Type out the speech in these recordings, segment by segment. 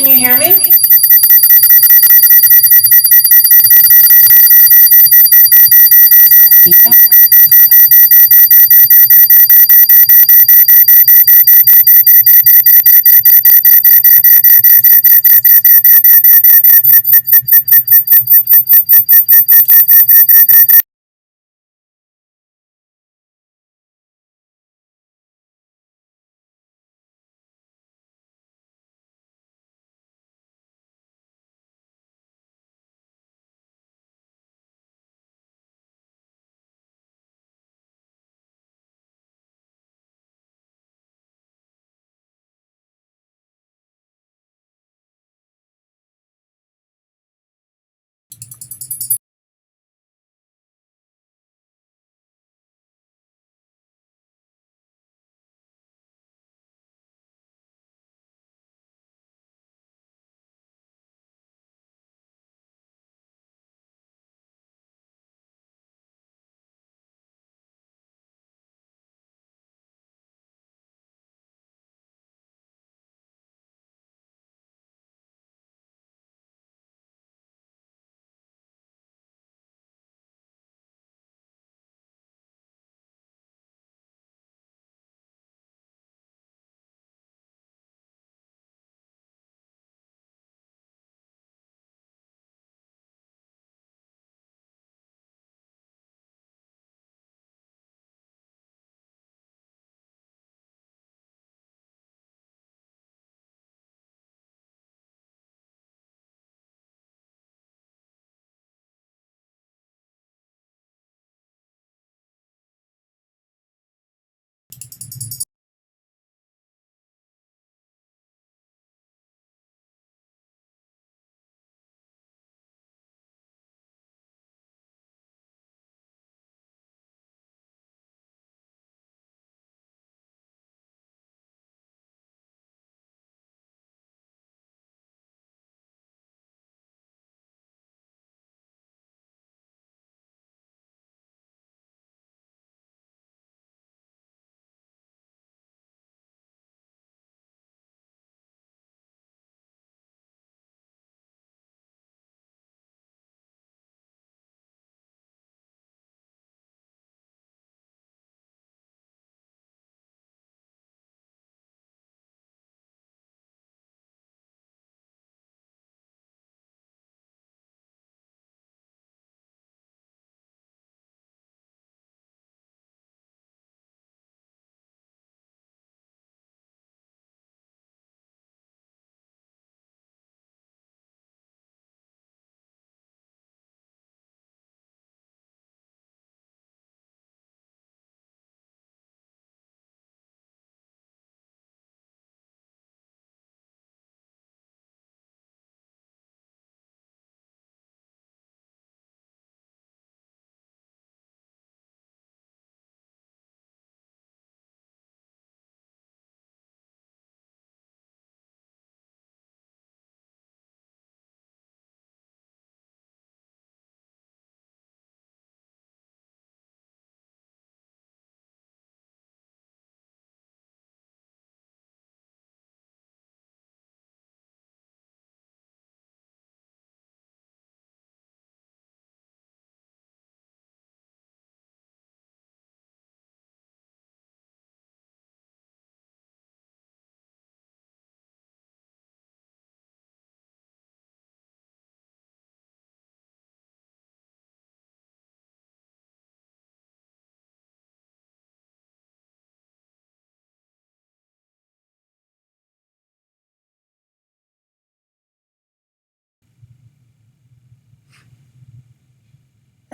Can you hear me? Feedback?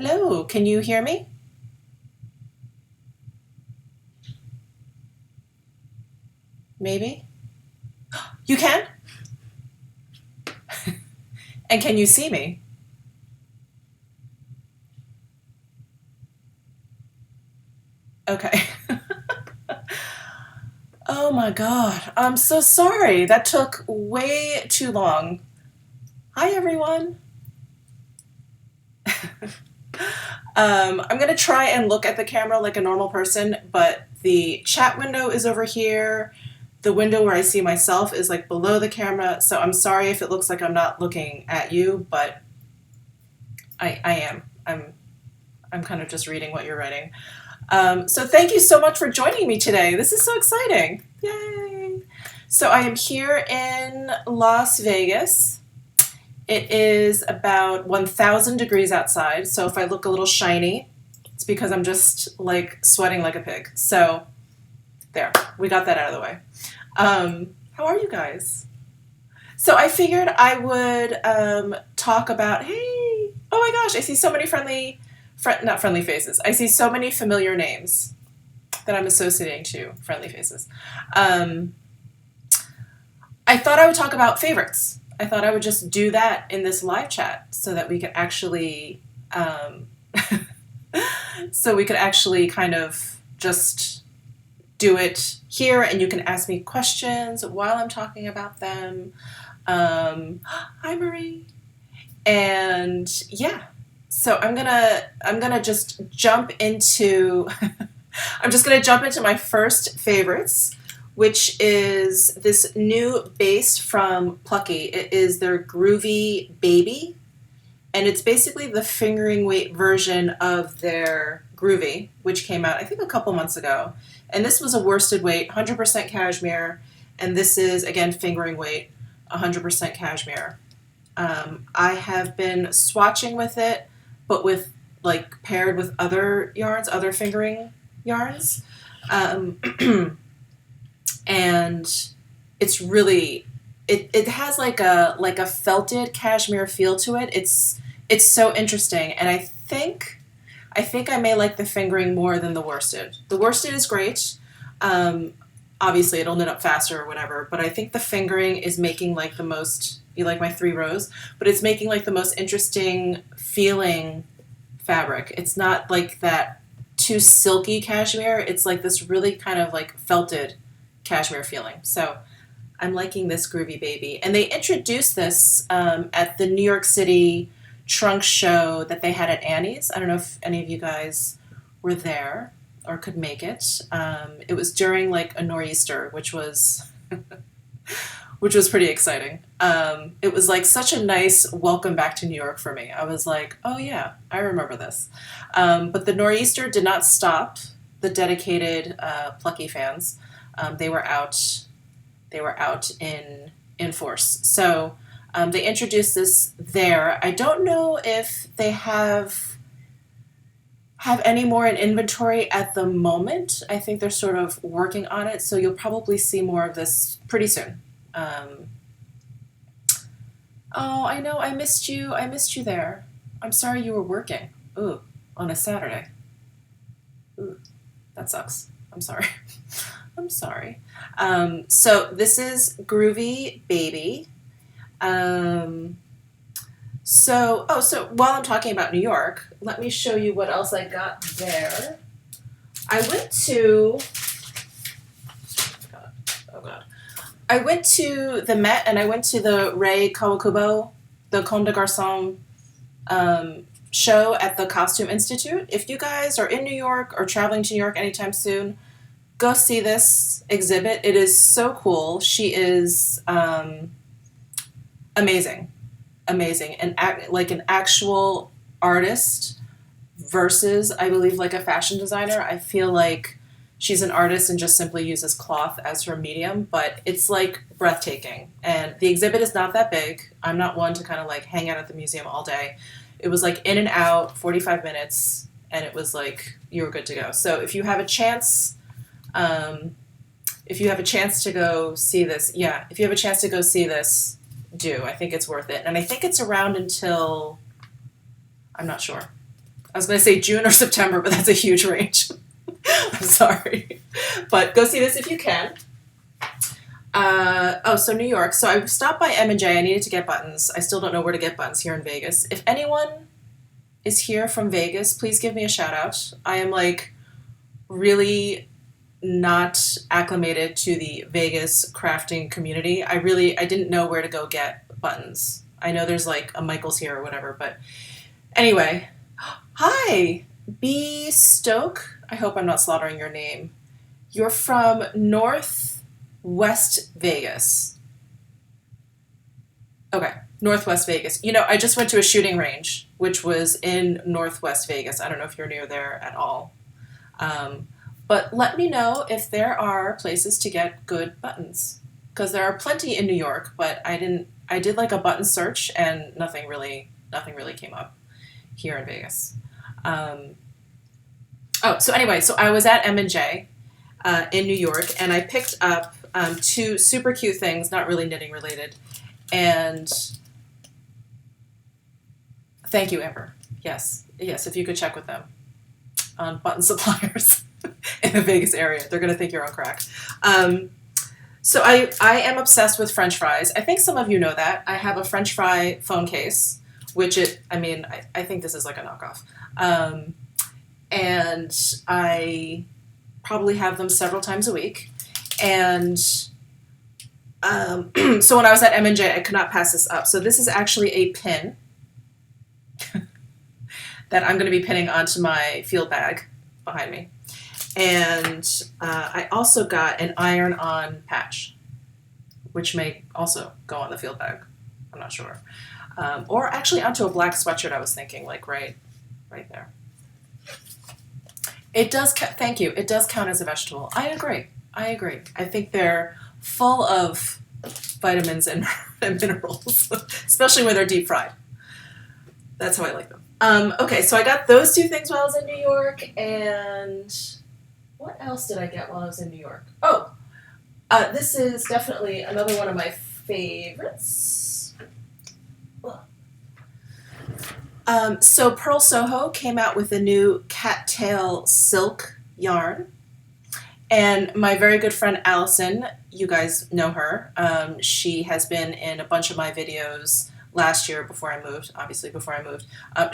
Hello, can you hear me? Maybe? You can? And can you see me? Okay. Oh my God, I'm so sorry. That took way too long. Hi, everyone. I'm going to try and look at the camera like a normal person, but the chat window is over here. the window where I see myself is like below the camera, so I'm sorry if it looks like I'm not looking at you, but I am. I'm kind of just reading what you're writing. So thank you so much for joining me today. This is so exciting. Yay! So I am here in Las Vegas. It is about 1,000 degrees outside, so if I look a little shiny, it's because I'm just like sweating like a pig. So there, we got that out of the way. How are you guys? So I figured I would talk about, hey, oh my gosh, I see so many not friendly faces. I see so many familiar names that I'm associating to friendly faces. I thought I would talk about favorites. I thought I would just do that in this live chat so that we could actually, kind of just do it here, and you can ask me questions while I'm talking about them. Hi, Marie. And yeah, so I'm gonna just jump into I'm just gonna jump into my first favorites, which is this new base from Plucky. It is their Groovy Baby, and it's basically the fingering weight version of their Groovy, which came out I think a couple months ago. And this was a worsted weight, 100% cashmere, and this is again fingering weight, 100% cashmere. I have been swatching with it, but with like paired with other yarns, other fingering yarns. And it's really it has like a felted cashmere feel to it. It's so interesting, and I think I may like the fingering more than the worsted. The worsted is great. Obviously it'll knit up faster or whatever, but I think the fingering is making like the most, you like my 3 rows, but it's making like the most interesting feeling fabric. It's not like that too silky cashmere. It's like this really kind of like felted cashmere feeling. So I'm liking this Groovy Baby. And they introduced this at the New York City trunk show that they had at Annie's. I don't know if any of you guys were there or could make it. It was during like a nor'easter, which was pretty exciting. It was like such a nice welcome back to New York for me. I was like, oh yeah, I remember this. But the nor'easter did not stop the dedicated Plucky fans. They were out in force. So they introduced this there. I don't know if they have any more in inventory at the moment. I think they're sort of working on it, so you'll probably see more of this pretty soon. Oh, I know, I missed you there. I'm sorry you were working. Ooh, on a Saturday. Ooh, that sucks. I'm sorry. I'm sorry. So this is Groovy Baby. So while I'm talking about New York, let me show you what else I got there. I went to, oh God. I went to the Met, and I went to the Ray Kawakubo, the Comme des Garçons show at the Costume Institute. If you guys are in New York or traveling to New York anytime soon, go see this exhibit. It is so cool. She is amazing, and like an actual artist versus, I believe, like a fashion designer. I feel like she's an artist and just simply uses cloth as her medium, but it's like breathtaking. And the exhibit is not that big. I'm not one to kind of like hang out at the museum all day. It was like in and out, 45 minutes, and it was like you were good to go. So if you have a chance, to go see this, do. I think it's worth it. And I think it's around until, I'm not sure. I was going to say June or September, but that's a huge range. I'm sorry. But go see this if you can. So New York. So I stopped by M&J. I needed to get buttons. I still don't know where to get buttons here in Vegas. If anyone is here from Vegas, please give me a shout out. I am like really not acclimated to the Vegas crafting community. I didn't know where to go get buttons. I know there's like a Michael's here or whatever, but anyway. Hi, B. Stoke. I hope I'm not slaughtering your name. You're from North West Vegas. Okay, Northwest Vegas. You know, I just went to a shooting range, which was in Northwest Vegas. I don't know if you're near there at all. Um, but let me know if there are places to get good buttons, because there are plenty in New York. But I didn't. I did like a button search, and nothing really came up here in Vegas. Um, so anyway, so I was at M&J in New York, and I picked up two super cute things, not really knitting related. And thank you, Amber. Yes, if you could check with them on button suppliers in the Vegas area. They're going to think you're on crack. So I am obsessed with French fries. I think some of you know that. I have a French fry phone case, I think this is like a knockoff. And I probably have them several times a week. And so when I was at M&J, I could not pass this up. So this is actually a pin that I'm going to be pinning onto my field bag behind me. And I also got an iron-on patch, which may also go on the field bag. I'm not sure. Or actually onto a black sweatshirt, I was thinking, like right there. It does, thank you, it does count as a vegetable. I agree. I think they're full of vitamins and minerals, especially when they're deep fried. That's how I like them. Okay, so I got those two things while I was in New York, and what else did I get while I was in New York? Oh, this is definitely another one of my favorites. So Pearl Soho came out with a new cattail silk yarn. And my very good friend Allison, you guys know her. She has been in a bunch of my videos last year before I moved.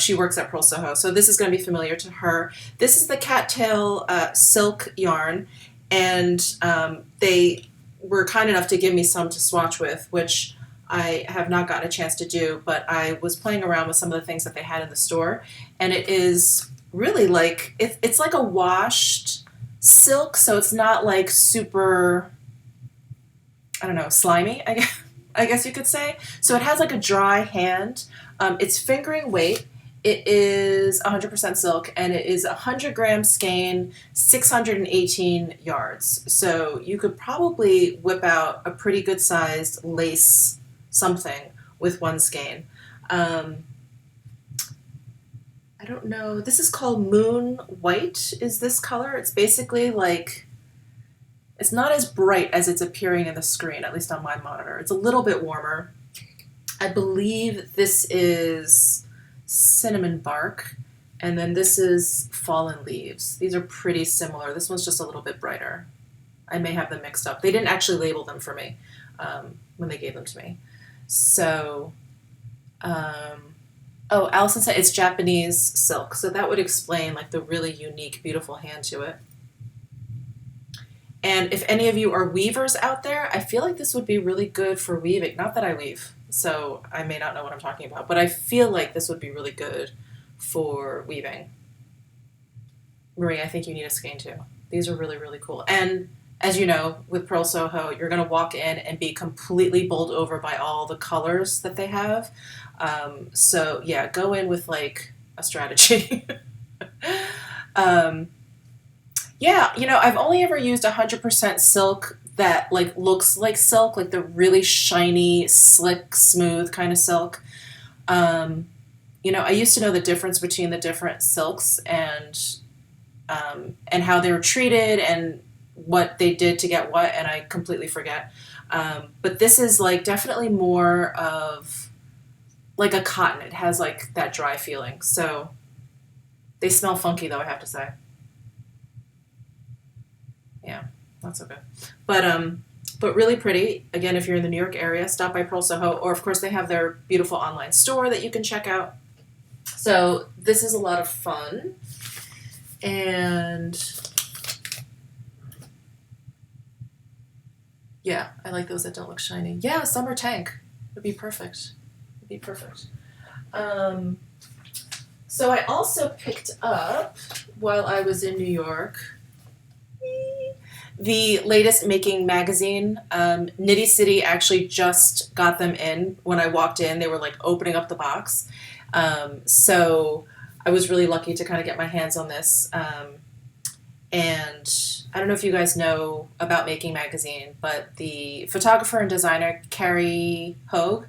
She works at Pearl Soho, so this is going to be familiar to her. This is the cattail silk yarn, and they were kind enough to give me some to swatch with, which I have not gotten a chance to do, but I was playing around with some of the things that they had in the store, and it is really like, it's like a washed silk, so it's not like super, I don't know, slimy, I guess you could say. So it has like a dry hand. It's fingering weight. It is 100% silk, and it is 100 gram skein, 618 yards. So you could probably whip out a pretty good sized lace something with one skein. I don't know. This is called Moon White, is this color. It's basically like, it's not as bright as it's appearing in the screen, at least on my monitor. It's a little bit warmer. I believe this is Cinnamon Bark, and then this is Fallen Leaves. These are pretty similar. This one's just a little bit brighter. I may have them mixed up. They didn't actually label them for me when they gave them to me. So, oh, Allison said it's Japanese silk, so that would explain like the really unique, beautiful hand to it. And if any of you are weavers out there, I feel like this would be really good for weaving. Not that I weave, so I may not know what I'm talking about, but I feel like this would be really good for weaving. Marie, I think you need a skein too. These are really, really cool. And as you know, with Pearl Soho, you're going to walk in and be completely bowled over by all the colors that they have. So yeah, go in with like a strategy. Yeah, you know, I've only ever used 100% silk that like looks like silk, like the really shiny, slick, smooth kind of silk. You know, I used to know the difference between the different silks and how they were treated and what they did to get what, and I completely forget. But this is like definitely more of like a cotton. It has like that dry feeling. So they smell funky though, I have to say. Yeah, not so good. But really pretty. Again, if you're in the New York area, stop by Pearl Soho, or of course they have their beautiful online store that you can check out. So this is a lot of fun. And yeah, I like those that don't look shiny. Yeah, summer tank would be perfect. So I also picked up, while I was in New York, The latest Making magazine, Nitty City actually just got them in. When I walked in, they were like opening up the box. So I was really lucky to kind of get my hands on this. And I don't know if you guys know about Making magazine, but the photographer and designer Carrie Hogue,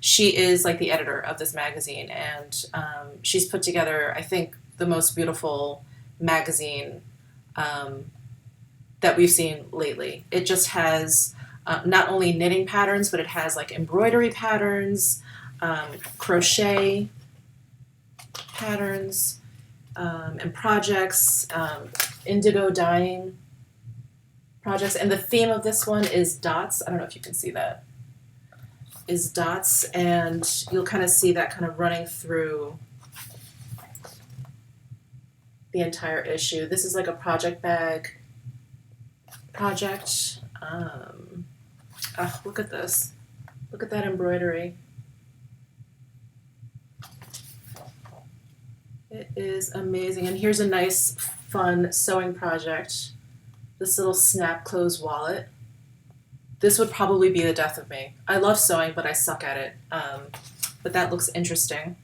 she is like the editor of this magazine, and she's put together, I think, the most beautiful magazine that we've seen lately. It just has not only knitting patterns, but it has like embroidery patterns, crochet patterns, and projects, indigo dyeing projects. And the theme of this one is dots. I don't know if you can see that. Is dots, and you'll kind of see that kind of running through the entire issue. This is like a project bag project. Oh, look at this. Look at that embroidery. It is amazing. And here's a nice, fun sewing project. This little snap close wallet. This would probably be the death of me. I love sewing, but I suck at it. But that looks interesting.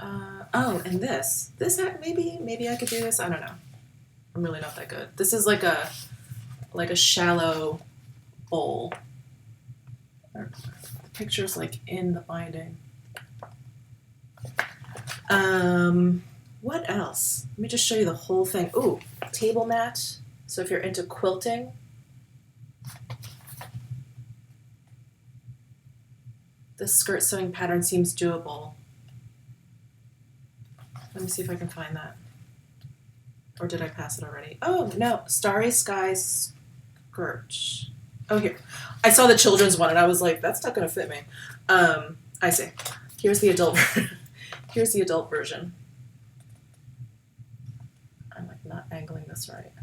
Oh, and this. Maybe I could do this. I don't know. I'm really not that good. This is like a shallow bowl. The picture's like in the binding. What else? Let me just show you the whole thing. Ooh, table mat. So if you're into quilting, this skirt sewing pattern seems doable. Let me see if I can find that. Or did I pass it already? Oh, no. Starry Sky skirt. Oh, here. I saw the children's one, and I was like, that's not going to fit me. I see. Here's the adult version. Here's the adult version. I'm like not angling this right.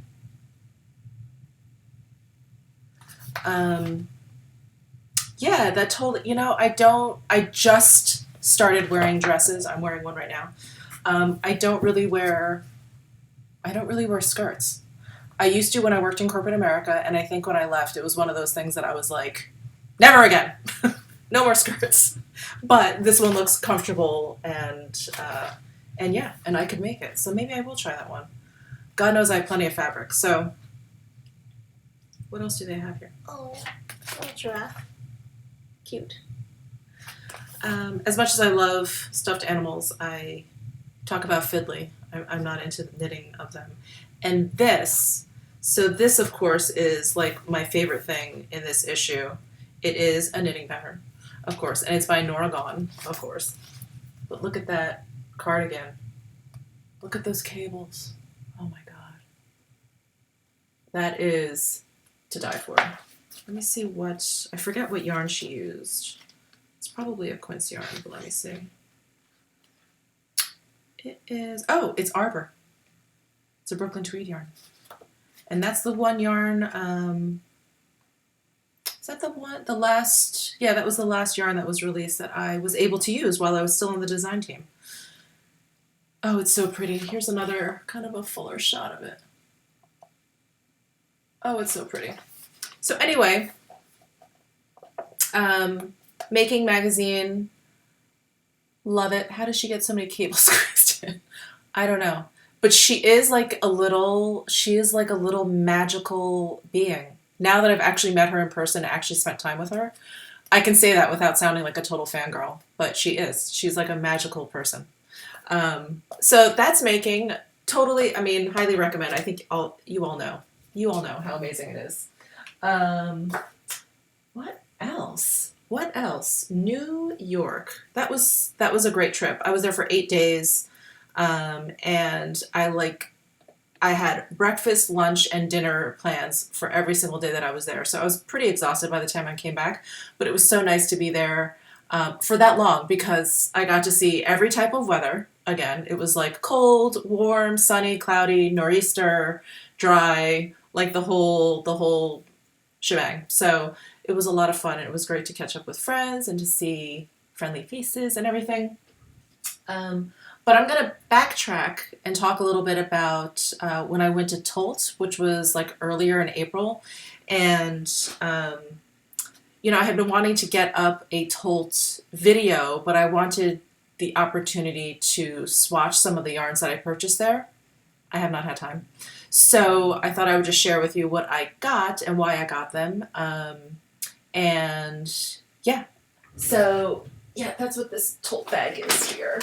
Yeah, that totally, I just started wearing dresses. I'm wearing one right now. I don't really wear skirts. I used to when I worked in corporate America, and I think when I left, it was one of those things that I was like, never again. No more skirts. But this one looks comfortable, and yeah, and I could make it. So maybe I will try that one. God knows I have plenty of fabric. So what else do they have here? Oh, little giraffe. Cute. As much as I love stuffed animals, I talk about fiddly. I'm not into the knitting of them. And this, of course, is like my favorite thing in this issue. It is a knitting pattern, of course, and it's by Nora Gone, of course. But look at that cardigan. Look at those cables. Oh my God. That is to die for. Let me see I forget what yarn she used. It's probably a quince yarn, but let me see. It's Arbor. It's a Brooklyn tweed yarn. And that's the one yarn, is that the last, yeah, that was the last yarn that was released that I was able to use while I was still on the design team. Oh, it's so pretty. Here's another kind of a fuller shot of it. Oh, it's so pretty. So anyway, Making magazine, love it. How does she get so many cables squeezed in? I don't know. But she is like a little magical being. Now that I've actually met her in person and actually spent time with her, I can say that without sounding like a total fangirl. But she is. She's like a magical person. So that's Making. Totally, highly recommend. I think you all know. You all know how amazing it is. What else? New York. That was a great trip. I was there for 8 days. And I had breakfast, lunch, and dinner plans for every single day that I was there. So I was pretty exhausted by the time I came back, but it was so nice to be there for that long because I got to see every type of weather. Again, it was like cold, warm, sunny, cloudy, nor'easter, dry, like the whole shebang. So it was a lot of fun. And it was great to catch up with friends and to see friendly faces and everything. But I'm going to backtrack and talk a little bit about when I went to Tolt, which was like earlier in April. And, I had been wanting to get up a Tolt video, but I wanted the opportunity to swatch some of the yarns that I purchased there. I have not had time. So I thought I would just share with you what I got and why I got them. And yeah, so yeah, that's what this Tolt bag is here.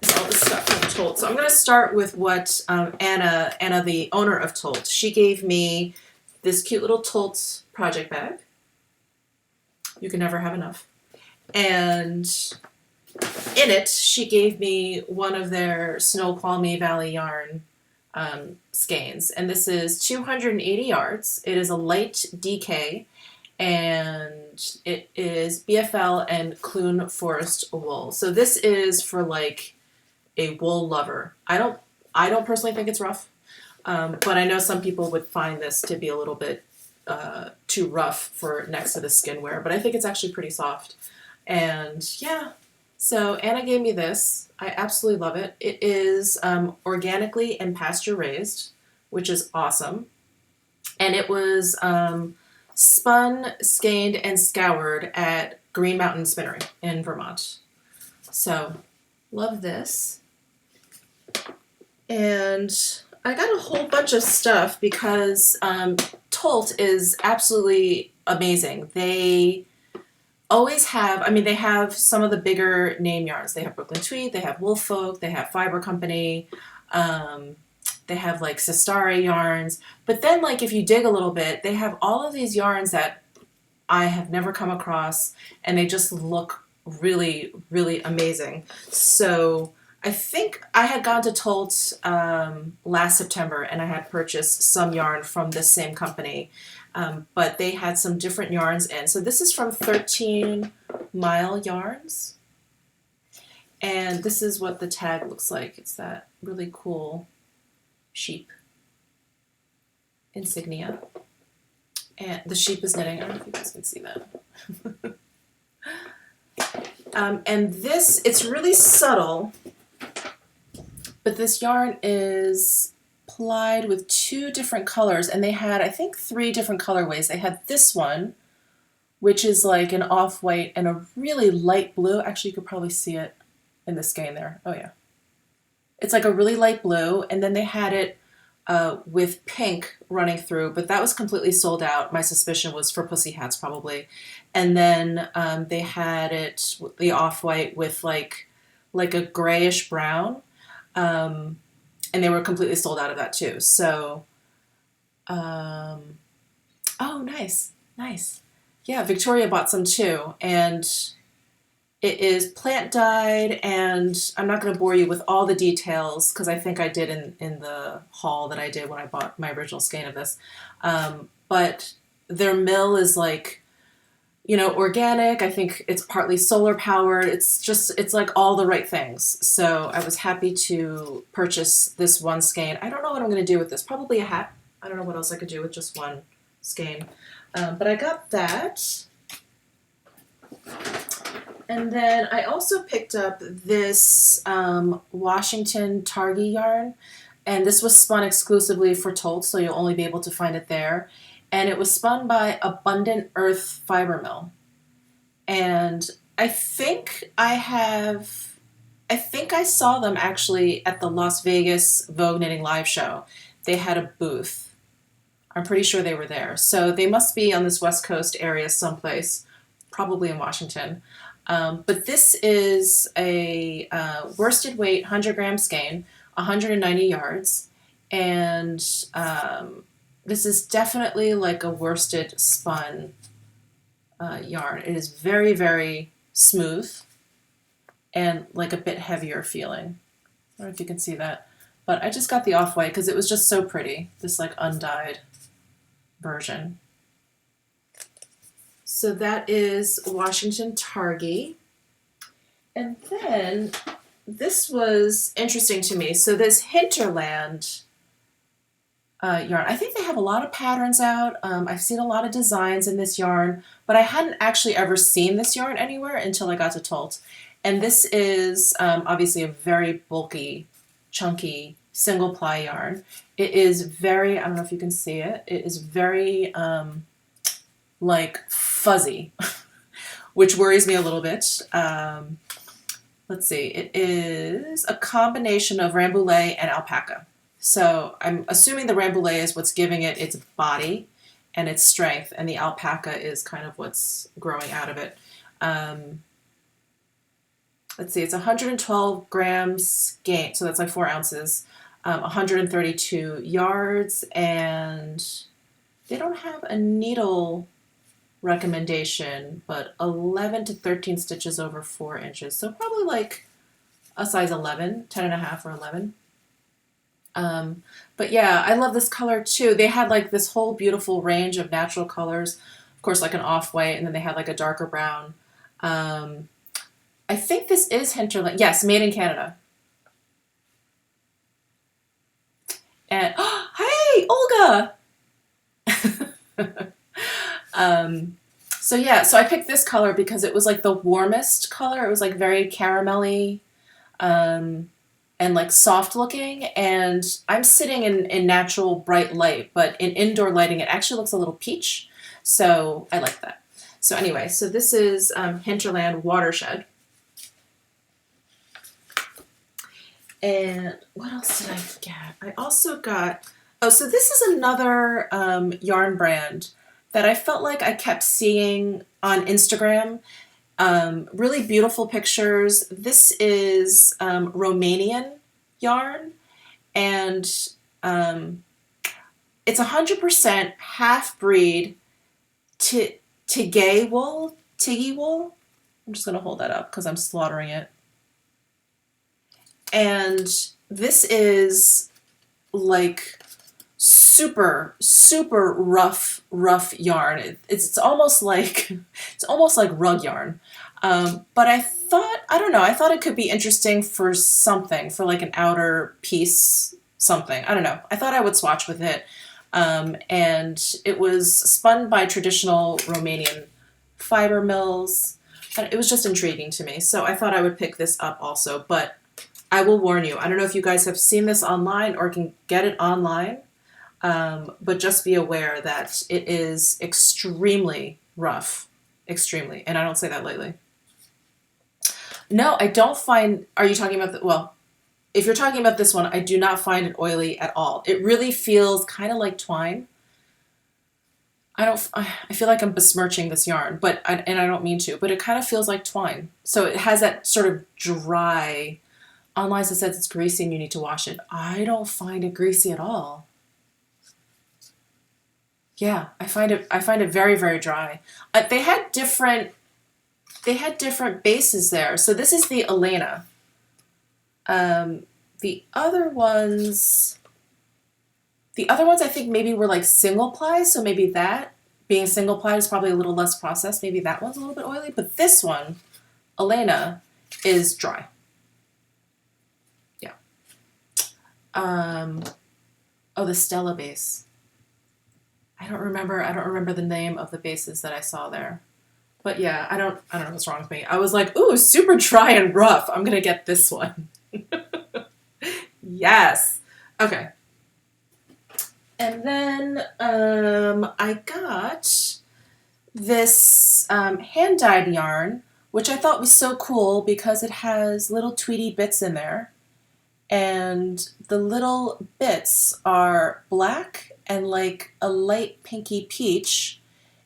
It's all the stuff from Tolt. So I'm going to start with what Anna, the owner of Tolt, she gave me this cute little Tolt project bag. You can never have enough. And in it, she gave me one of their Snoqualmie Valley yarn skeins. And this is 280 yards. It is a light DK. And it is BFL and Clune Forest wool. So this is for like a wool lover. I don't personally think it's rough, but I know some people would find this to be a little bit too rough for next to the skin wear, but I think it's actually pretty soft. And yeah, so Anna gave me this. I absolutely love it. It is organically and pasture raised, which is awesome. And it was spun, skeined, and scoured at Green Mountain Spinnery in Vermont. So, love this. And I got a whole bunch of stuff because Tolt is absolutely amazing. They always have, they have some of the bigger name yarns. They have Brooklyn Tweed, they have Woolfolk, they have Fiber Company, they have like Sestari yarns. But then like if you dig a little bit, they have all of these yarns that I have never come across, and they just look really, really amazing. So I think I had gone to Tolt last September, and I had purchased some yarn from this same company, but they had some different yarns in. So this is from 13 Mile Yarns, and this is what the tag looks like. It's that really cool sheep insignia, and the sheep is knitting. I don't know if you guys can see that. And this, it's really subtle, but this yarn is plied with 2 different colors, and they had, I think, 3 different colorways. They had this one, which is like an off-white and a really light blue. Actually, you could probably see it in the skein there. Oh yeah. It's like a really light blue, and then they had it with pink running through, but that was completely sold out. My suspicion was for pussy hats probably. And then they had it, the off-white, with like a grayish brown, and they were completely sold out of that too. So, oh, nice. Yeah, Victoria bought some too, and it is plant dyed, and I'm not going to bore you with all the details because I think I did in the haul that I did when I bought my original skein of this. But their mill is like, organic. I think it's partly solar powered. It's like all the right things. So I was happy to purchase this one skein. I don't know what I'm going to do with this. Probably a hat. I don't know what else I could do with just one skein. But I got that. And then I also picked up this Washington Targhee yarn, and this was spun exclusively for Tolt, so you'll only be able to find it there. And it was spun by Abundant Earth Fiber Mill. And I think I saw them actually at the Las Vegas Vogue Knitting Live show. They had a booth. I'm pretty sure they were there. So they must be on this West Coast area someplace, probably in Washington. But this is a worsted weight 100-gram skein, 190 yards, and this is definitely like a worsted spun yarn. It is very, very smooth and like a bit heavier feeling. I don't know if you can see that, but I just got the off-white because it was just so pretty, this like undyed version. So that is Washington Targhee. And then this was interesting to me. So this Hinterland yarn, I think they have a lot of patterns out. I've seen a lot of designs in this yarn, but I hadn't actually ever seen this yarn anywhere until I got to Tolt. And this is obviously a very bulky, chunky, single ply yarn. It is very, I don't know if you can see it, it is very like fuzzy, which worries me a little bit. Let's see, it is a combination of Rambouillet and alpaca. So I'm assuming the Rambouillet is what's giving it its body and its strength, and the alpaca is kind of what's growing out of it. Let's see, it's 112 grams skein, so that's like 4 ounces, 132 yards, and they don't have a needle recommendation, but 11 to 13 stitches over 4 inches. So probably like a size 11, 10 and a half or 11. But yeah, I love this color too. They had like this whole beautiful range of natural colors, of course, like an off-white, and then they had like a darker brown. I think this is Hinterland. Yes, made in Canada. And hey, Olga! So yeah, so I picked this color because it was like the warmest color. It was like very caramelly and like soft looking. And I'm sitting in natural bright light, but in indoor lighting, it actually looks a little peach. So I like that. So anyway, so this is Hinterland Watershed. And what else did I get? I also got, oh, so this is another yarn brand that I felt like I kept seeing on Instagram. Really beautiful pictures. This is Romanian Yarn, and it's 100% half-breed Targhee wool. I'm just going to hold that up because I'm slaughtering it. And this is like super rough yarn. It's almost like rug yarn. But I thought, I don't know, I thought it could be interesting for something, for like an outer piece, something. I don't know. I thought I would swatch with it. And it was spun by traditional Romanian fiber mills. And it was just intriguing to me. So I thought I would pick this up also, but I will warn you, I don't know if you guys have seen this online or can get it online, but just be aware that it is extremely rough, extremely, and I don't say that lightly. No, I don't find, are you talking about, well, if you're talking about this one, I do not find it oily at all. It really feels kind of like twine. I feel like I'm besmirching this yarn, and I don't mean to, but it kind of feels like twine. So it has that sort of dry, online it says it's greasy and you need to wash it. I don't find it greasy at all. Yeah, I find it very, very dry. They had different bases there. So this is the Elena. The other ones I think maybe were like single ply, so maybe that being single ply is probably a little less processed. Maybe that one's a little bit oily, but this one, Elena, is dry. Oh, the Stella base. I don't remember the name of the bases that I saw there. But yeah, I don't know what's wrong with me. I was like, ooh, super dry and rough. I'm gonna get this one. Yes. Okay. And then I got this hand-dyed yarn, which I thought was so cool because it has little tweedy bits in there. And the little bits are black and like a light pinky peach.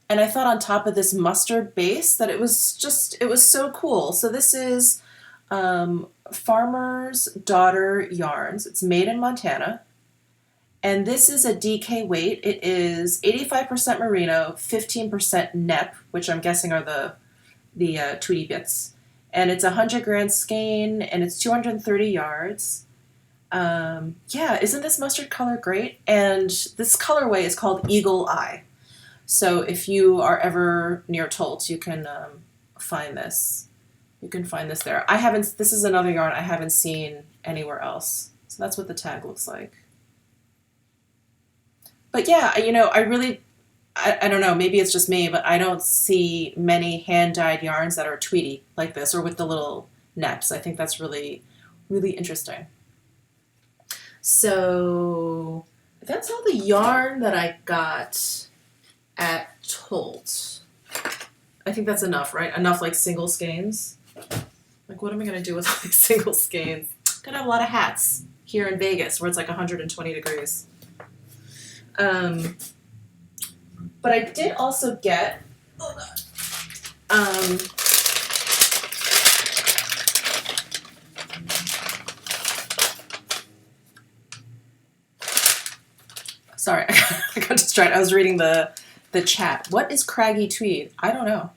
And I thought on top of this mustard base that it was so cool. So this is Farmer's Daughter Yarns. It's made in Montana. And this is a DK weight. It is 85% merino, 15% nep, which I'm guessing are the tweedy bits. And it's 100 grand skein, and it's 230 yards. Yeah, isn't this mustard color great? And this colorway is called Eagle Eye. So if you are ever near Tolt, you can find this. You can find this there. This is another yarn I haven't seen anywhere else. So that's what the tag looks like. But yeah, I don't know, maybe it's just me, but I don't see many hand-dyed yarns that are tweedy like this or with the little neps. I think that's really, really interesting. So that's all the yarn that I got at Tolt. I think that's enough, right? Enough like single skeins. Like, what am I gonna do with all these single skeins? Gonna have a lot of hats here in Vegas where it's like 120 degrees. But I did also get, sorry, I got distracted. I was reading the chat. What is craggy tweed? I don't know.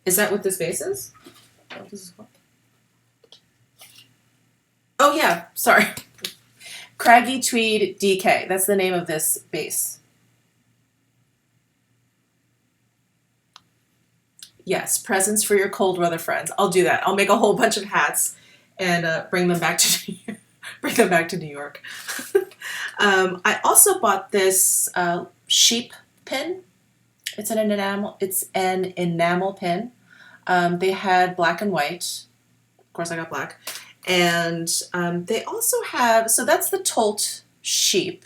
Is that what this base is? What this is called? Oh yeah, sorry. Craggy Tweed DK. That's the name of this base. Yes, presents for your cold weather friends. I'll do that. I'll make a whole bunch of hats and bring them back to New York. I also bought this sheep pin. It's an enamel pin. They had black and white. Of course, I got black. And they also have, so that's the Tolt sheep.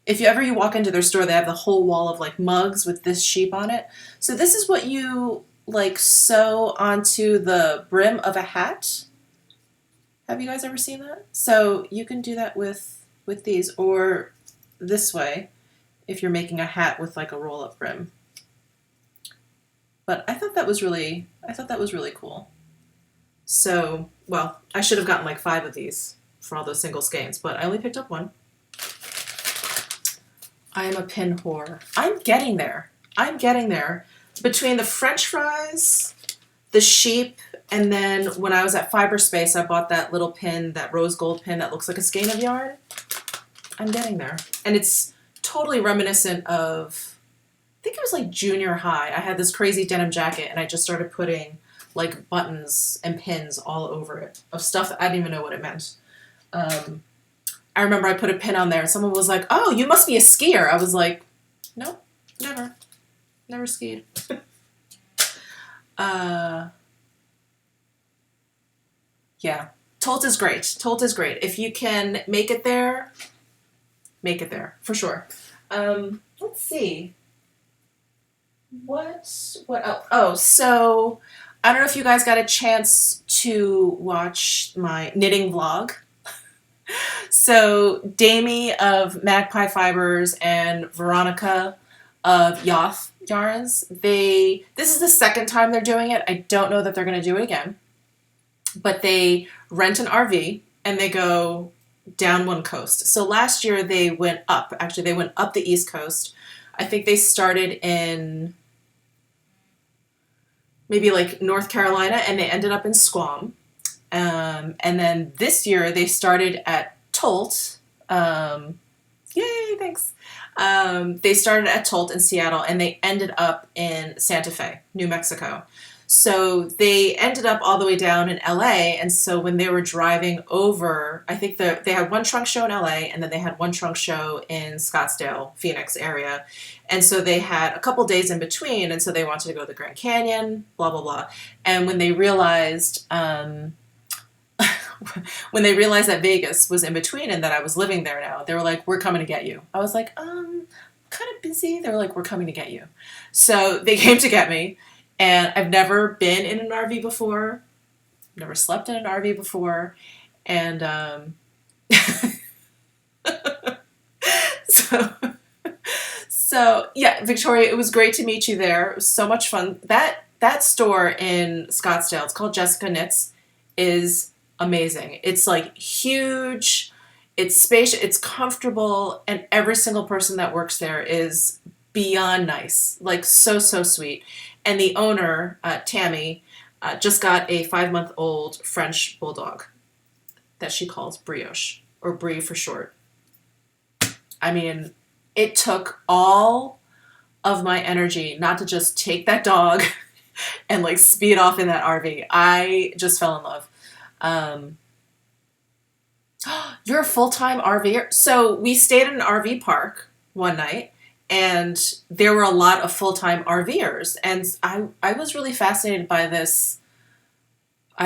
If you walk into their store, they have the whole wall of like mugs with this sheep on it. So this is what you like sew onto the brim of a hat. Have you guys ever seen that? So you can do that with these, or this way if you're making a hat with like a roll-up brim. But I thought that was really cool. So, well, I should have gotten like 5 of these for all those single skeins, but I only picked up 1. I am a pin whore. I'm getting there. Between the French fries, the sheep, and then when I was at Fiberspace, I bought that little pin, that rose gold pin that looks like a skein of yarn. I'm getting there. And it's totally reminiscent of, I think it was like junior high. I had this crazy denim jacket and I just started putting like buttons and pins all over it of stuff that I didn't even know what it meant. I remember I put a pin on there and someone was like, "Oh, you must be a skier." I was like, "No, never skied." Yeah, Tolt is great. If you can make it there for sure. Let's see. What else? Oh, so I don't know if you guys got a chance to watch my knitting vlog. So Damie of Magpie Fibers and Veronica of Yoth Yarns, this is the second time they're doing it. I don't know that they're going to do it again. But they rent an RV and they go down one coast. So last year they went up. Actually, they went up the East Coast. I think they started in maybe like North Carolina, and they ended up in Squam. And then this year they started at Tolt. Yay, thanks. They started at Tolt in Seattle, and they ended up in Santa Fe, New Mexico. So they ended up all the way down in LA, and so when they were driving over, I think they had one trunk show in LA, and then they had one trunk show in Scottsdale, Phoenix area. And so they had a couple days in between, and so they wanted to go to the Grand Canyon, blah, blah, blah. And when they realized that Vegas was in between and that I was living there now, they were like, "We're coming to get you." I was like, kind of busy. They were like, "We're coming to get you." So they came to get me. And I've never been in an RV before, never slept in an RV before, and so yeah, Victoria, it was great to meet you there. It was so much fun. That store in Scottsdale, it's called Jessica Knits, is amazing. It's like huge, it's spacious, it's comfortable, and every single person that works there is beyond nice, like so sweet. And the owner, Tammy, just got a 5-month-old French bulldog that she calls Brioche, or Brie for short. I mean, it took all of my energy not to just take that dog and like speed off in that RV. I just fell in love. You're a full-time RVer? So we stayed in an RV park one night, and there were a lot of full-time RVers. And I was really fascinated by this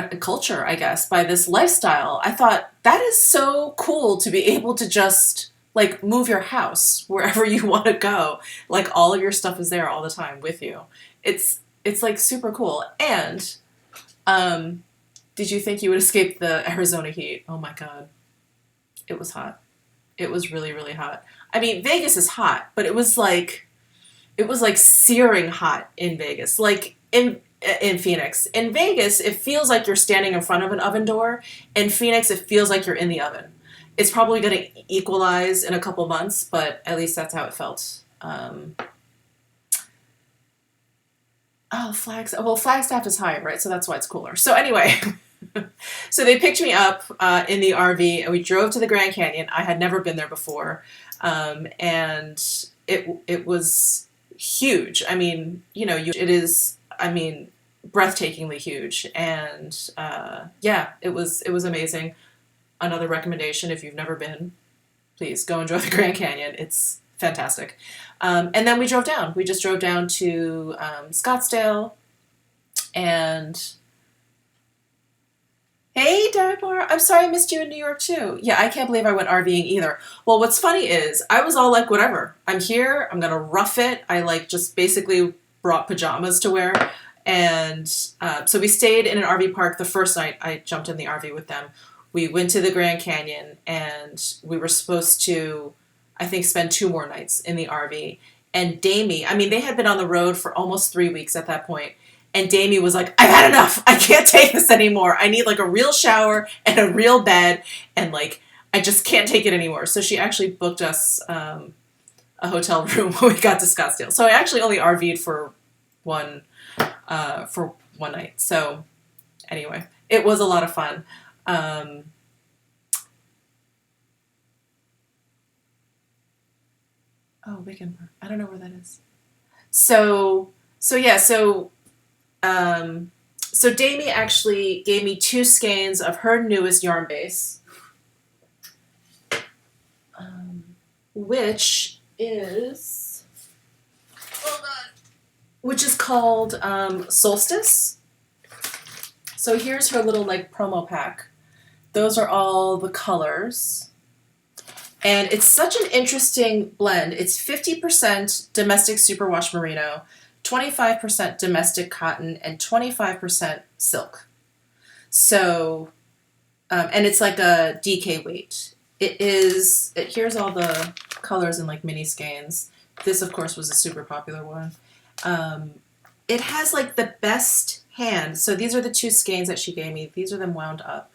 culture, I guess, by this lifestyle. I thought that is so cool to be able to just like move your house wherever you want to go. Like all of your stuff is there all the time with you. It's like super cool. And did you think you would escape the Arizona heat? Oh my God. It was hot. It was really, really hot. I mean, Vegas is hot, but it was like searing hot in Vegas. Like in Phoenix. In Vegas, it feels like you're standing in front of an oven door. In Phoenix, it feels like you're in the oven. It's probably going to equalize in a couple months, but at least that's how it felt. Flagstaff is higher, right? So that's why it's cooler. So anyway, so they picked me up in the RV and we drove to the Grand Canyon. I had never been there before, and it was huge. I mean, you know, it is. I mean, breathtakingly huge, and yeah, it was amazing. Another recommendation if you've never been, please go enjoy the Grand Canyon. It's fantastic. And then we drove down. We just drove down to Scottsdale, and hey, Dagmar, I'm sorry I missed you in New York too. Yeah, I can't believe I went RVing either. Well, what's funny is I was all like, whatever. I'm here. I'm gonna rough it. I like just basically brought pajamas to wear. And so we stayed in an RV park the first night I jumped in the RV with them. We went to the Grand Canyon and we were supposed to, I think, spend 2 more nights in the RV. And Damie, I mean, they had been on the road for almost 3 weeks at that point. And Damie was like, I've had enough. I can't take this anymore. I need like a real shower and a real bed. And like, I just can't take it anymore. So she actually booked us a hotel room when we got to Scottsdale. So I actually only RV'd for one night. So anyway, it was a lot of fun. Wickenburg. I don't know where that is. So Damie actually gave me 2 skeins of her newest yarn base, which is called Solstice. So here's her little like promo pack. Those are all the colors. And it's such an interesting blend. It's 50% domestic superwash merino, 25% domestic cotton, and 25% silk. So, and it's like a DK weight. Here's all the colors in like mini skeins. This, of course, was a super popular one. It has like the best hand. So these are the 2 skeins that she gave me. These are them wound up.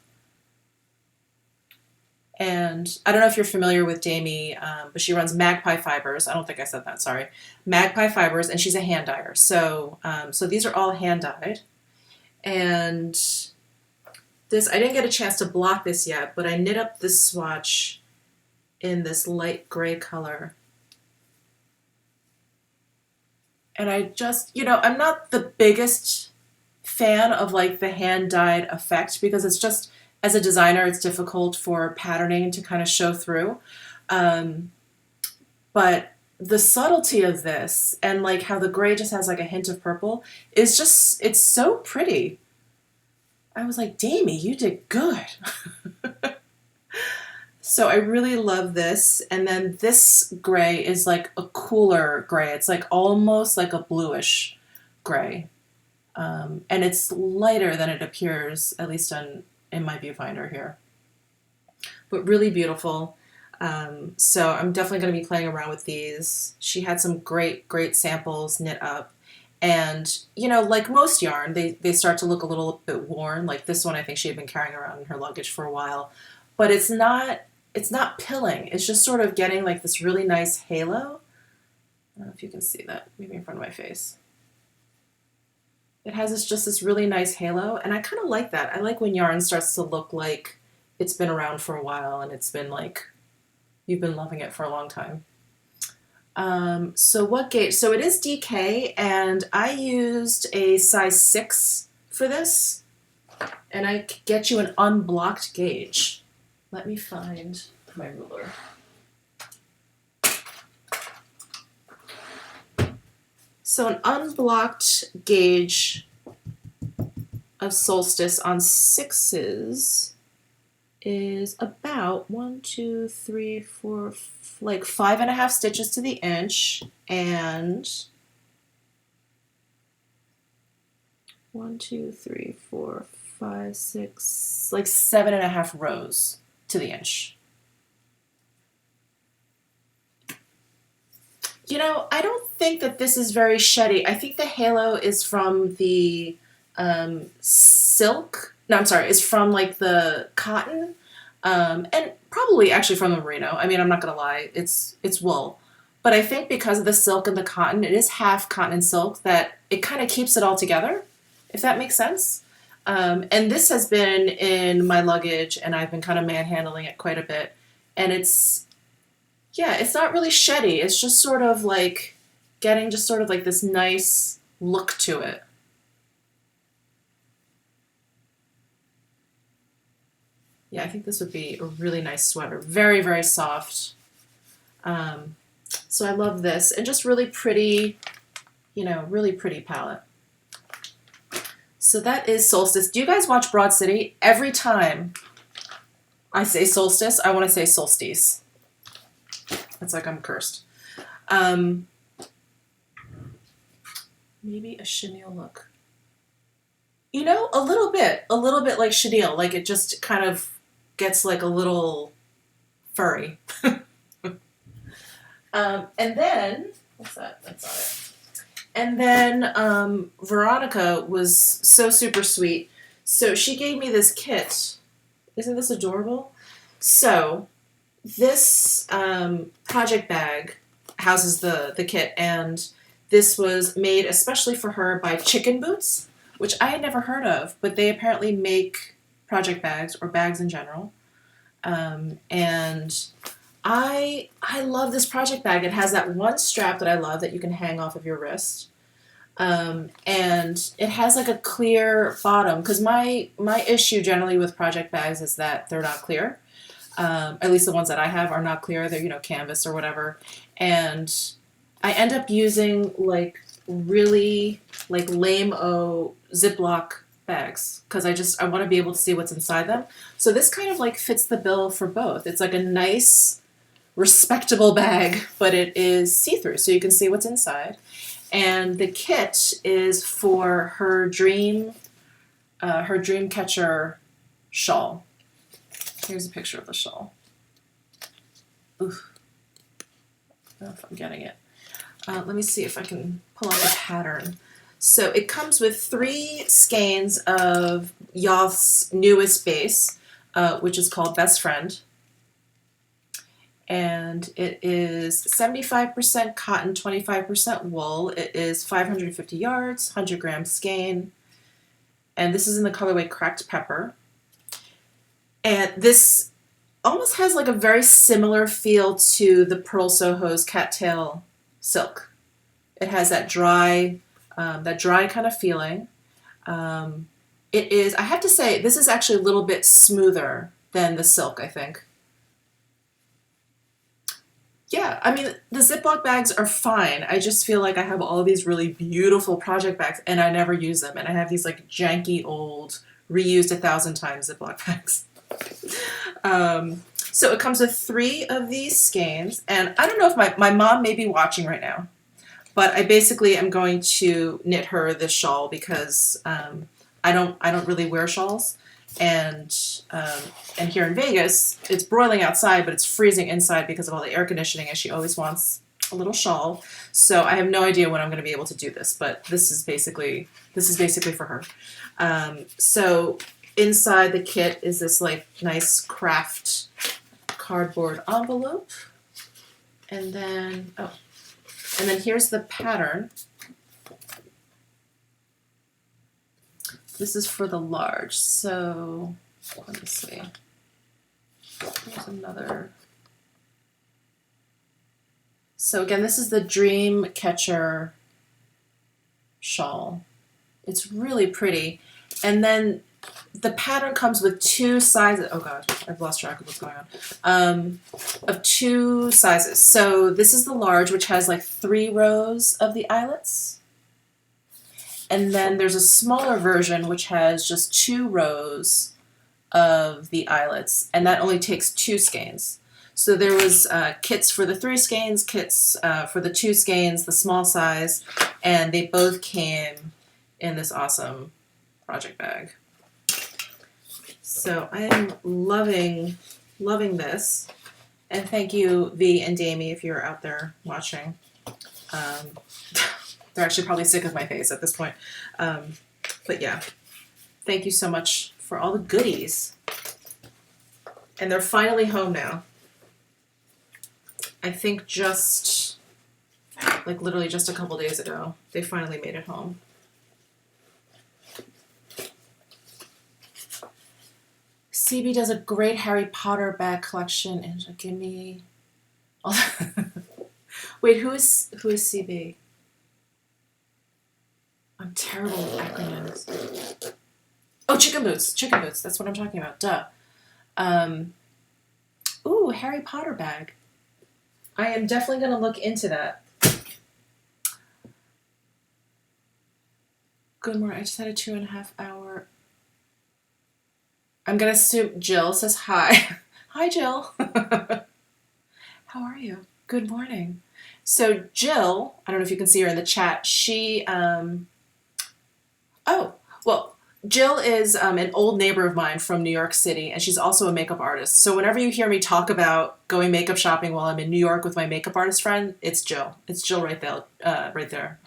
And I don't know if you're familiar with Damie, but she runs Magpie Fibers. I don't think I said that, sorry. Magpie Fibers, and she's a hand dyer. So these are all hand dyed. And this, I didn't get a chance to block this yet, but I knit up this swatch in this light gray color. And I just, you know, I'm not the biggest fan of like the hand dyed effect because it's just, as a designer, it's difficult for patterning to kind of show through. But the subtlety of this and like how the gray just has like a hint of purple is just, it's so pretty. I was like, Damie, you did good. So I really love this. And then this gray is like a cooler gray. It's like almost like a bluish gray. And it's lighter than it appears, at least in my viewfinder here. But really beautiful. So I'm definitely going to be playing around with these. She had some great samples knit up. And, you know, like most yarn, they start to look a little bit worn. Like this one, I think she had been carrying around in her luggage for a while. But it's not pilling. It's just sort of getting like this really nice halo. I don't know if you can see that, maybe in front of my face. It has just this really nice halo, and I kind of like that. I like when yarn starts to look like it's been around for a while and it's been like, you've been loving it for a long time. So what gauge? So it is DK, and I used a size 6 for this, and I could get you an unblocked gauge. Let me find my ruler. So an unblocked gauge of Solstice on sixes is about 1, 2, 3, 4, like 5.5 stitches to the inch, and 1, 2, 3, 4, 5, 6, like 7.5 rows to the inch. You know, I don't think that this is very sheddy. I think the halo is from the silk. No, I'm sorry, it's from like the cotton, and probably actually from the merino. I mean, I'm not gonna lie, it's wool, but I think because of the silk and the cotton, it is half cotton and silk that it kind of keeps it all together, if that makes sense. And this has been in my luggage, and I've been kind of manhandling it quite a bit, and it's yeah, it's not really sheddy. It's just sort of like getting just sort of like this nice look to it. Yeah, I think this would be a really nice sweater. Very, very soft. Um, so I love this. And just really pretty, you know, really pretty palette. So that is Solstice. Do you guys watch Broad City? Every time I say Solstice, I want to say Solstice. It's like I'm cursed. Maybe a chenille look. You know, a little bit like chenille. Like it just kind of gets like a little furry. And then, what's that? That's not it. And then Veronica was so super sweet. So she gave me this kit. Isn't this adorable? So this project bag houses the kit, and this was made especially for her by Chicken Boots, which I had never heard of, but they apparently make project bags or bags in general. And I love this project bag. It has that one strap that I love that you can hang off of your wrist. And it has like a clear bottom, because my issue generally with project bags is that they're not clear. At least the ones that I have are not clear. They're, you know, canvas or whatever. And I end up using like really like lame-o Ziploc bags because I want to be able to see what's inside them. So this kind of like fits the bill for both. It's like a nice, respectable bag, but it is see-through, so you can see what's inside. And the kit is for her dream catcher shawl. Here's a picture of the shawl. Oof. I don't know if I'm getting it. Let me see if I can pull out the pattern. So it comes with 3 skeins of Yoth's newest base, which is called Best Friend. And it is 75% cotton, 25% wool. It is 550 yards, 100 grams skein. And this is in the colorway Cracked Pepper. And this almost has like a very similar feel to the Pearl Soho's Cattail silk. It has that dry kind of feeling. It is, I have to say, this is actually a little bit smoother than the silk, I think. Yeah, I mean, the Ziploc bags are fine. I just feel like I have all these really beautiful project bags and I never use them. And I have these like janky old, reused 1,000 times Ziploc bags. So it comes with 3 of these skeins. And I don't know if my mom may be watching right now, but I basically am going to knit her this shawl because I don't really wear shawls. And here in Vegas, it's broiling outside, but it's freezing inside because of all the air conditioning, and she always wants a little shawl. So I have no idea when I'm going to be able to do this, but this is basically for her. So inside the kit is this like nice craft cardboard envelope, and then here's the pattern. This is for the large, so let me see. Here's another. So again, this is the Dream Catcher shawl. It's really pretty. And then the pattern comes with 2 sizes. Oh God, I've lost track of what's going on. Of 2 sizes. So this is the large, which has like 3 rows of the eyelets. And then there's a smaller version which has just 2 rows of the eyelets, and that only takes 2 skeins. So there was kits for the 3 skeins, kits for the 2 skeins, the small size, and they both came in this awesome project bag. So I am loving this, and thank you V and Damie if you're out there watching. They're actually probably sick of my face at this point, but yeah, thank you so much for all the goodies. And they're finally home now. I think just, like literally just a couple days ago, they finally made it home. CB does a great Harry Potter bag collection, and give me. Wait, who is CB? I'm terrible with acronyms. Oh, chicken boots. Chicken boots. That's what I'm talking about. Duh. Ooh, Harry Potter bag. I am definitely going to look into that. Good morning. I just had a 2.5 hour. I'm going to assume Jill says hi. Hi, Jill. How are you? Good morning. So Jill, I don't know if you can see her in the chat. She, Jill is an old neighbor of mine from New York City, and she's also a makeup artist. So whenever you hear me talk about going makeup shopping while I'm in New York with my makeup artist friend, it's Jill. It's Jill right there.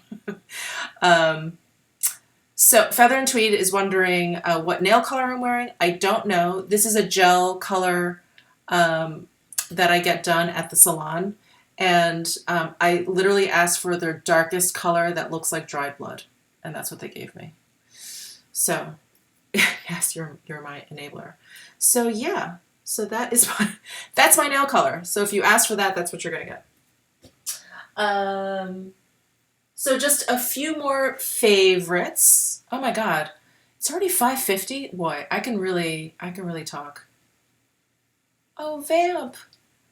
So Feather and Tweed is wondering what nail color I'm wearing. I don't know. This is a gel color that I get done at the salon. And I literally asked for their darkest color that looks like dried blood. And that's what they gave me. So, yes, you're my enabler. So yeah, so that's my nail color. So if you ask for that, that's what you're gonna get. So just a few more favorites. Oh my God, it's already 5:50. Boy, I can really talk. Oh, Vamp.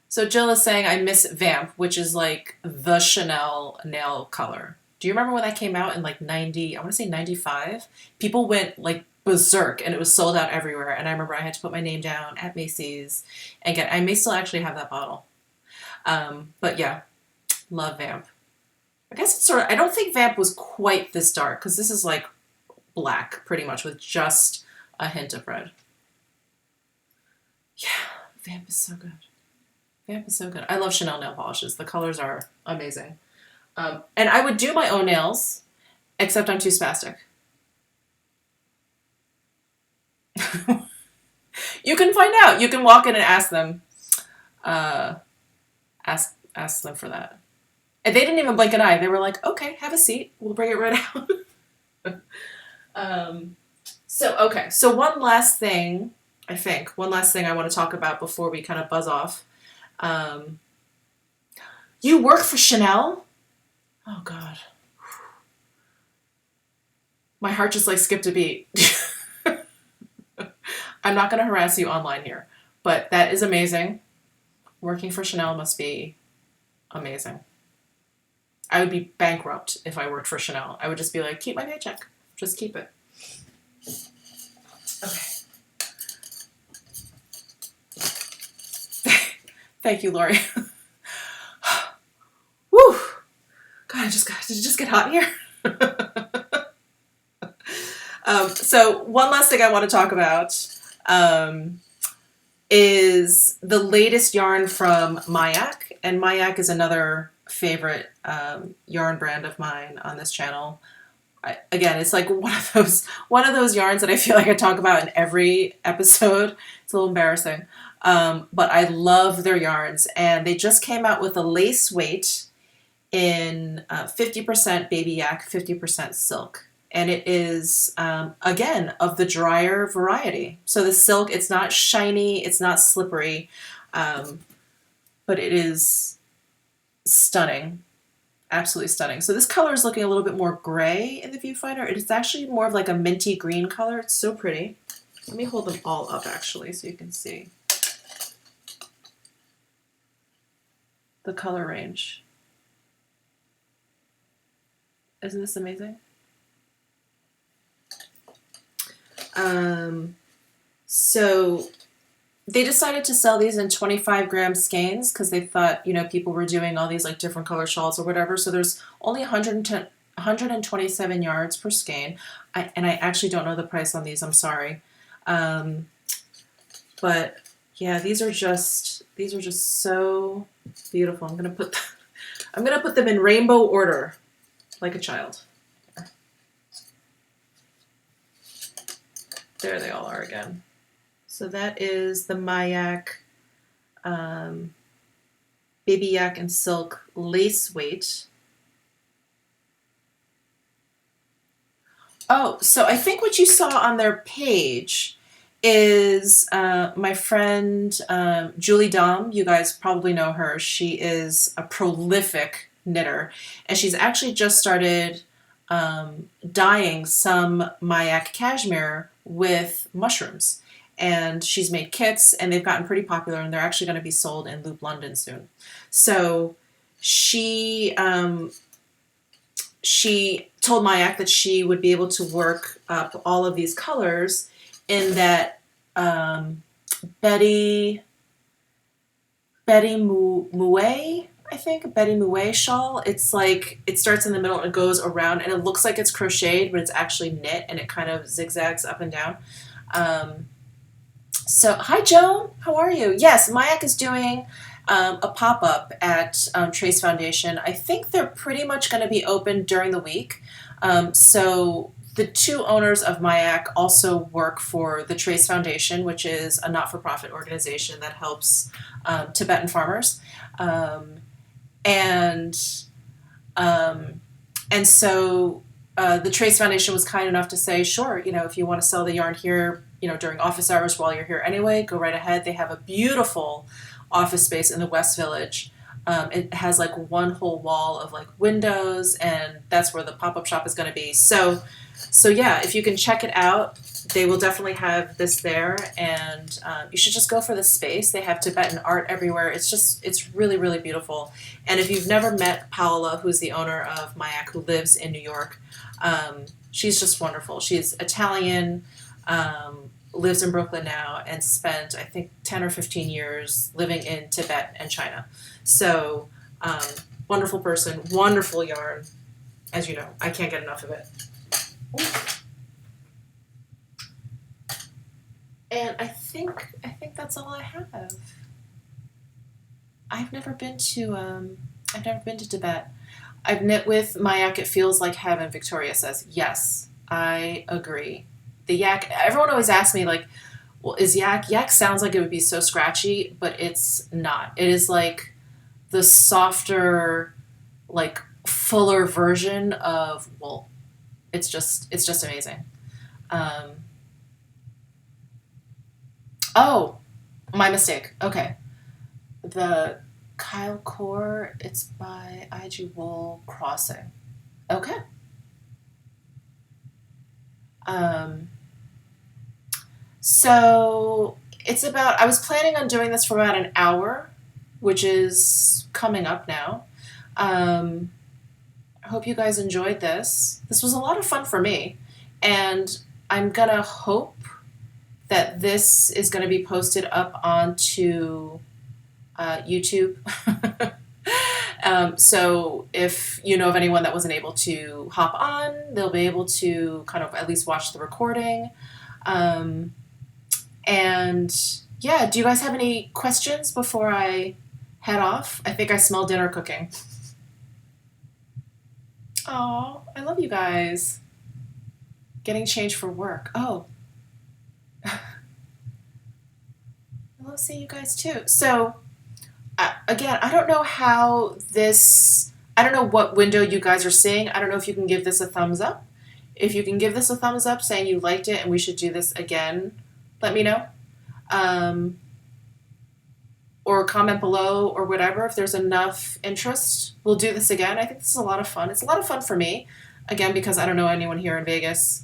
So Jill is saying I miss Vamp, which is like the Chanel nail color. Do you remember when that came out in like 90, I want to say 95? People went like berserk and it was sold out everywhere. And I remember I had to put my name down at Macy's and I may still actually have that bottle. But yeah, love Vamp. I guess it's I don't think Vamp was quite this dark because this is like black pretty much with just a hint of red. Yeah, Vamp is so good. Vamp is so good. I love Chanel nail polishes. The colors are amazing. And I would do my own nails, except I'm too spastic. You can find out. You can walk in and ask them. Ask them for that. And they didn't even blink an eye. They were like, okay, have a seat. We'll bring it right out. So one last thing I want to talk about before we kind of buzz off. You work for Chanel? Oh, God. My heart just like skipped a beat. I'm not going to harass you online here, but that is amazing. Working for Chanel must be amazing. I would be bankrupt if I worked for Chanel. I would just be like, keep my paycheck. Just keep it. Okay. Thank you, Lori. Woo! God, did it just get hot here? So one last thing I want to talk about is the latest yarn from Mayak. And Mayak is another favorite yarn brand of mine on this channel. Again, it's like one of those yarns that I feel like I talk about in every episode. It's a little embarrassing. But I love their yarns. And they just came out with a lace weight in 50% baby yak, 50% silk. And it is, again, of the drier variety. So the silk, it's not shiny, it's not slippery, but it is stunning. Absolutely stunning. So this color is looking a little bit more gray in the viewfinder. It's actually more of like a minty green color. It's so pretty. Let me hold them all up, actually, so you can see the color range. Isn't this amazing? So they decided to sell these in 25-gram skeins because they thought, people were doing all these like different color shawls or whatever. So there's only 127 yards per skein. And I actually don't know the price on these. I'm sorry. But yeah, these are just so beautiful. I'm gonna put them in rainbow order, like a child. There they all are again. So that is the Mayak Baby Yak and Silk lace weight. Oh, so I think what you saw on their page is my friend Julie Dom. You guys probably know her. She is a prolific knitter, and she's actually just started dyeing some Mayak cashmere with mushrooms. And she's made kits, and they've gotten pretty popular, and they're actually going to be sold in Loop London soon. So she told Mayak that she would be able to work up all of these colors in that Betty Mouet, I think, Betty Mouet shawl. It's like, it starts in the middle and it goes around, and it looks like it's crocheted, but it's actually knit, and it kind of zigzags up and down. So, hi Joan, how are you? Yes, Mayak is doing a pop-up at Trace Foundation. I think they're pretty much going to be open during the week. So the two owners of Mayak also work for the Trace Foundation, which is a not-for-profit organization that helps Tibetan farmers. And so the Trace Foundation was kind enough to say, sure, if you want to sell the yarn here, during office hours while you're here anyway, go right ahead. They have a beautiful office space in the West Village. It has like one whole wall of like windows, and that's where the pop-up shop is going to be. So yeah, if you can check it out, they will definitely have this there, and you should just go for the space. They have Tibetan art everywhere. It's really, really beautiful. And if you've never met Paola, who's the owner of Mayak, who lives in New York, she's just wonderful. She's Italian, lives in Brooklyn now, and spent, I think, 10 or 15 years living in Tibet and China. So, wonderful person, wonderful yarn. As you know, I can't get enough of it. And I think that's all I have. I've never been to Tibet. I've knit with Mayak. It feels like heaven. Victoria says yes. I agree. The yak. Everyone always asks me like, well, is yak? Yak sounds like it would be so scratchy, but it's not. It is like the softer, like fuller version of wool. It's just amazing. Oh, my mistake. Okay. The Kyle Core, it's by IG Wool Crossing. Okay. So it's I was planning on doing this for about an hour, which is coming up now. I hope you guys enjoyed this. This was a lot of fun for me, and I'm gonna hope that this is gonna be posted up onto YouTube. So if you know of anyone that wasn't able to hop on, they'll be able to kind of at least watch the recording. And yeah, do you guys have any questions before I head off? I think I smell dinner cooking. Oh, I love you guys. Getting changed for work. Oh. I love seeing you guys too. So, again, I don't know I don't know what window you guys are seeing. I don't know if you can give this a thumbs up. If you can give this a thumbs up saying you liked it and we should do this again, let me know. Or comment below or whatever. If there's enough interest, we'll do this again. I think this is a lot of fun. It's a lot of fun for me, again, because I don't know anyone here in Vegas,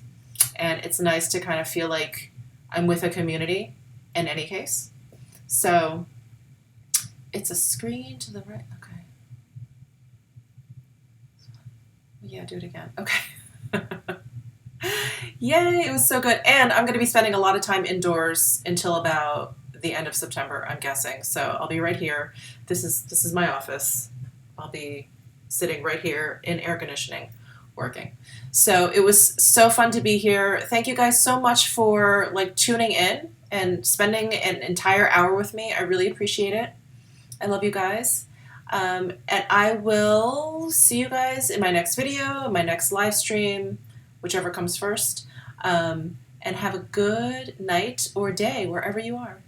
and it's nice to kind of feel like I'm with a community in any case. So it's a screen to the right. Okay. Yeah, do it again. Okay. Yay, it was so good. And I'm going to be spending a lot of time indoors until about the end of September, I'm guessing. So I'll be right here. This is my office. I'll be sitting right here in air conditioning working. So it was so fun to be here. Thank you guys so much for like tuning in and spending an entire hour with me. I really appreciate it. I love you guys. And I will see you guys in my next video, my next live stream, whichever comes first. And have a good night or day wherever you are.